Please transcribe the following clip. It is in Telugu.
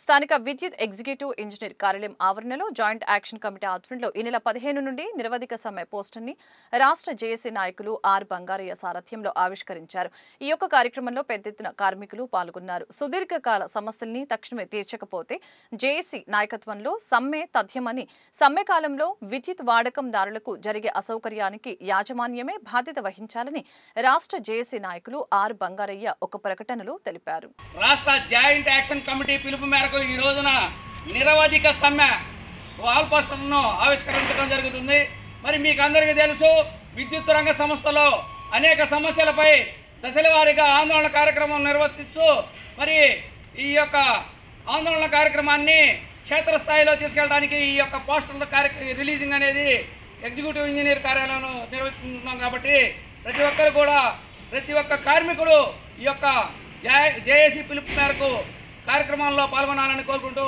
స్థానిక విద్యుత్ ఎగ్జిక్యూటివ్ ఇంజనీర్ కార్యాలయం ఆవరణలో జాయింట్ యాక్షన్ కమిటీ ఆధ్వర్యంలో ఈ నెల 15 నుండి నిరవధిక సమ్మె పోస్టర్ని రాష్ట్ర జేఏసీ నాయకులు ఆర్ బంగారయ్య సారథ్యంలో ఆవిష్కరించారు. ఈ యొక్క కార్యక్రమంలో పెద్ద ఎత్తున కార్మికులు పాల్గొన్నారు. సుదీర్ఘకాల సమస్యల్ని తక్షణమే తీర్చకపోతే జేఏసీ నాయకత్వంలో సమ్మె తథ్యమని, సమ్మె కాలంలో విద్యుత్ వాడకందారులకు జరిగే అసౌకర్యానికి యాజమాన్యమే బాధ్యత వహించాలని రాష్ట్ర జేఏసీ నాయకులు ఆర్ బంగారయ్య ఒక ప్రకటనలో తెలిపారు. రాష్ట్ర జాయింట్ యాక్షన్ కమిటీ పిలుపు మేరకు ఈ రోజున నిరవధిక సమ్మె వాల్ పోస్టర్లను ఆవిష్కరించడం జరుగుతుంది. మరి మీకు అందరికీ తెలుసు, విద్యుత్ రంగ సంస్థలో అనేక సమస్యలపై దశల వారీగా ఆందోళన కార్యక్రమం నిర్వర్తిస్తూ మరి ఈ యొక్క ఆందోళన కార్యక్రమాన్ని క్షేత్రస్థాయిలో తీసుకెళ్ళడానికి ఈ యొక్క పోస్టర్ల రిలీజింగ్ అనేది ఎగ్జిక్యూటివ్ ఇంజనీర్ కార్యాలయంలో నిర్వహిస్తున్నాం. కాబట్టి ప్రతి ఒక్క కార్మికుడు ఈ యొక్క జేఏసీ పిలుపు మేరకు కార్యక్రమాల్లో పాల్గొనాలని కోరుకుంటూ